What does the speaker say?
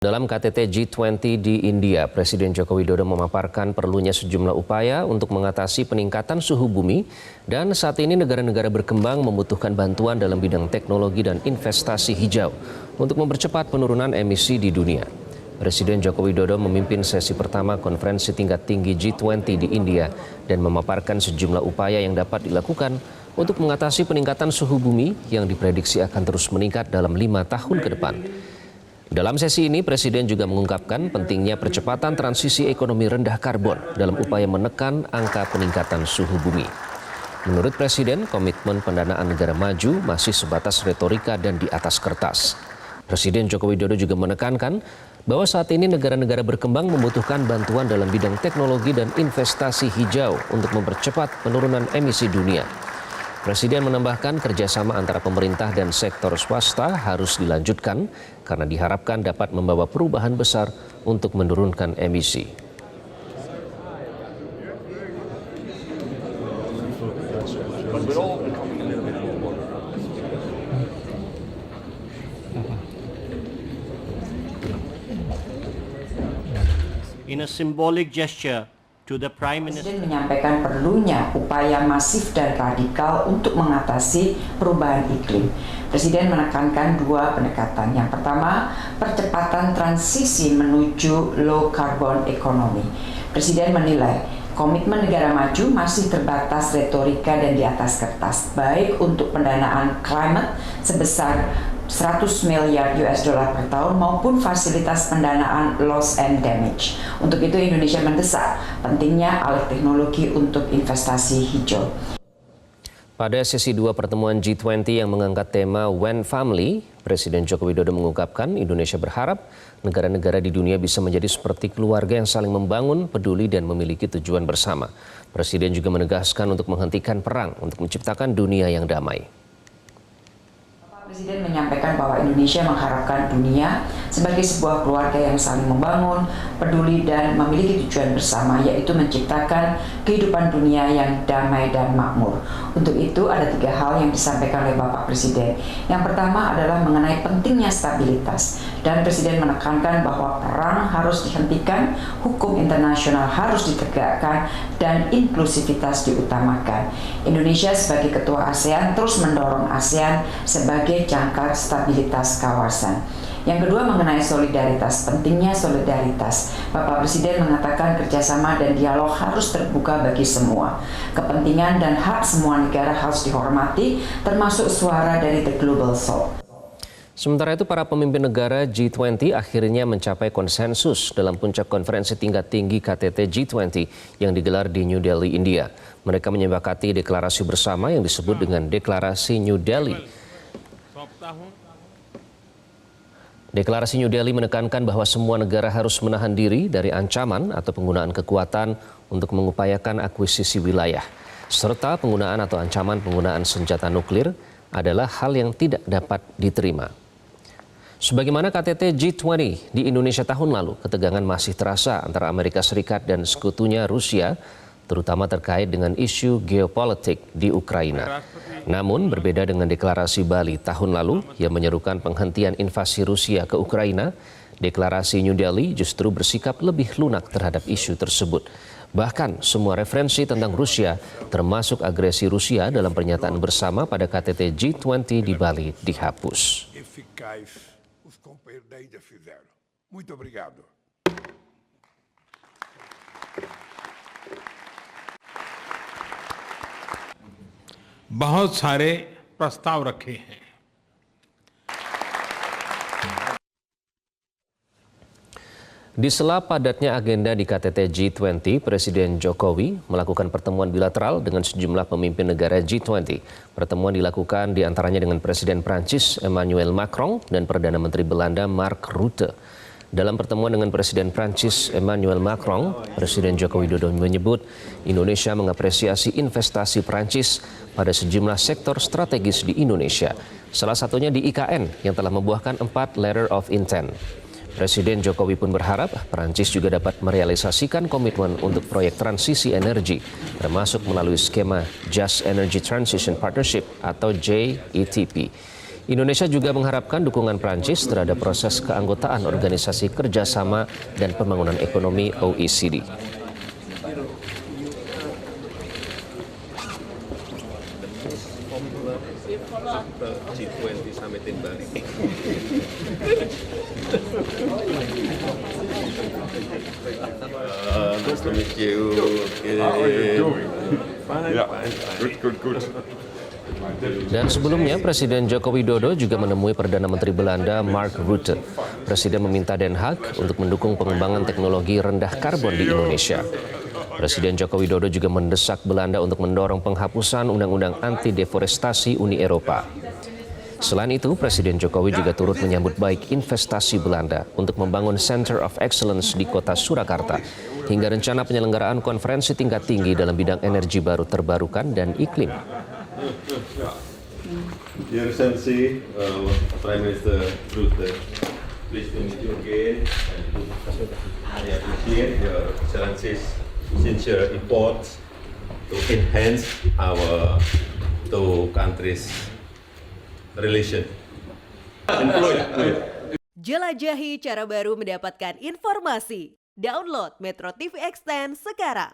Dalam KTT G20 di India, Presiden Joko Widodo memaparkan perlunya sejumlah upaya untuk mengatasi peningkatan suhu bumi dan saat ini negara-negara berkembang membutuhkan bantuan dalam bidang teknologi dan investasi hijau untuk mempercepat penurunan emisi di dunia. Presiden Joko Widodo memimpin sesi pertama konferensi tingkat tinggi G20 di India dan memaparkan sejumlah upaya yang dapat dilakukan untuk mengatasi peningkatan suhu bumi yang diprediksi akan terus meningkat dalam 5 tahun ke depan. Dalam sesi ini, Presiden juga mengungkapkan pentingnya percepatan transisi ekonomi rendah karbon dalam upaya menekan angka peningkatan suhu bumi. Menurut Presiden, komitmen pendanaan negara maju masih sebatas retorika dan di atas kertas. Presiden Joko Widodo juga menekankan bahwa saat ini negara-negara berkembang membutuhkan bantuan dalam bidang teknologi dan investasi hijau untuk mempercepat penurunan emisi dunia. Presiden menambahkan kerjasama antara pemerintah dan sektor swasta harus dilanjutkan karena diharapkan dapat membawa perubahan besar untuk menurunkan emisi. In a symbolic gesture, Presiden menyampaikan perlunya upaya masif dan radikal untuk mengatasi perubahan iklim. Presiden menekankan dua pendekatan. Yang pertama, percepatan transisi menuju low carbon economy. Presiden menilai komitmen negara maju masih terbatas retorika dan di atas kertas, baik untuk pendanaan climate sebesar 100 miliar US dollar per tahun maupun fasilitas pendanaan loss and damage. Untuk itu Indonesia mendesak pentingnya alih teknologi untuk investasi hijau. Pada sesi 2 pertemuan G20 yang mengangkat tema When Family, Presiden Joko Widodo mengungkapkan Indonesia berharap negara-negara di dunia bisa menjadi seperti keluarga yang saling membangun, peduli, dan memiliki tujuan bersama. Presiden juga menegaskan untuk menghentikan perang untuk menciptakan dunia yang damai. Presiden menyampaikan bahwa Indonesia mengharapkan dunia sebagai sebuah keluarga yang saling membangun, peduli, dan memiliki tujuan bersama, yaitu menciptakan kehidupan dunia yang damai dan makmur. Untuk itu ada 3 hal yang disampaikan oleh Bapak Presiden. Yang pertama adalah mengenai pentingnya stabilitas, dan Presiden menekankan bahwa perang harus dihentikan, hukum internasional harus ditegakkan, dan inklusivitas diutamakan. Indonesia sebagai ketua ASEAN terus mendorong ASEAN sebagai jangkar stabilitas kawasan. Yang kedua mengenai solidaritas, pentingnya solidaritas. Bapak Presiden mengatakan kerjasama dan dialog harus terbuka bagi semua. Kepentingan dan hak semua negara harus dihormati, termasuk suara dari the global south. Sementara itu, para pemimpin negara G20 akhirnya mencapai konsensus dalam puncak konferensi tingkat tinggi KTT G20 yang digelar di New Delhi, India. Mereka menyepakati deklarasi bersama yang disebut dengan Deklarasi New Delhi. Deklarasi New Delhi menekankan bahwa semua negara harus menahan diri dari ancaman atau penggunaan kekuatan untuk mengupayakan akuisisi wilayah, serta penggunaan atau ancaman penggunaan senjata nuklir adalah hal yang tidak dapat diterima. Sebagaimana KTT G20 di Indonesia tahun lalu, ketegangan masih terasa antara Amerika Serikat dan sekutunya Rusia, terutama terkait dengan isu geopolitik di Ukraina. Namun berbeda dengan deklarasi Bali tahun lalu yang menyerukan penghentian invasi Rusia ke Ukraina, deklarasi New Delhi justru bersikap lebih lunak terhadap isu tersebut. Bahkan semua referensi tentang Rusia, termasuk agresi Rusia dalam pernyataan bersama pada KTT G20 di Bali dihapus. बहुत सारे प्रस्ताव रखे हैं। Di sela padatnya agenda di KTT G20, Presiden Jokowi melakukan pertemuan bilateral dengan sejumlah pemimpin negara G20. Pertemuan dilakukan diantaranya dengan Presiden Prancis Emmanuel Macron dan Perdana Menteri Belanda Mark Rutte. Dalam pertemuan dengan Presiden Prancis Emmanuel Macron, Presiden Joko Widodo menyebut Indonesia mengapresiasi investasi Prancis pada sejumlah sektor strategis di Indonesia, salah satunya di IKN yang telah membuahkan 4 letter of intent. Presiden Jokowi pun berharap Prancis juga dapat merealisasikan komitmen untuk proyek transisi energi, termasuk melalui skema Just Energy Transition Partnership atau JETP. Indonesia juga mengharapkan dukungan Prancis terhadap proses keanggotaan Organisasi Kerjasama dan Pembangunan Ekonomi OECD. G20 Summit in Bali. Nice to meet you. How are you doing? Fine, Yeah, fine. good. Dan sebelumnya, Presiden Joko Widodo juga menemui Perdana Menteri Belanda Mark Rutte. Presiden meminta Den Haag untuk mendukung pengembangan teknologi rendah karbon di Indonesia. Presiden Joko Widodo juga mendesak Belanda untuk mendorong penghapusan undang-undang anti-deforestasi Uni Eropa. Selain itu, Presiden Jokowi juga turut menyambut baik investasi Belanda untuk membangun Center of Excellence di kota Surakarta, hingga rencana penyelenggaraan konferensi tingkat tinggi dalam bidang energi baru terbarukan dan iklim. Dear Excellency, Prime Minister Rutte, pleased to meet you again. I appreciate your Excellency's sincere efforts to enhance our two countries' relation. Jelajahi cara baru mendapatkan informasi. Download Metro TV Extend sekarang.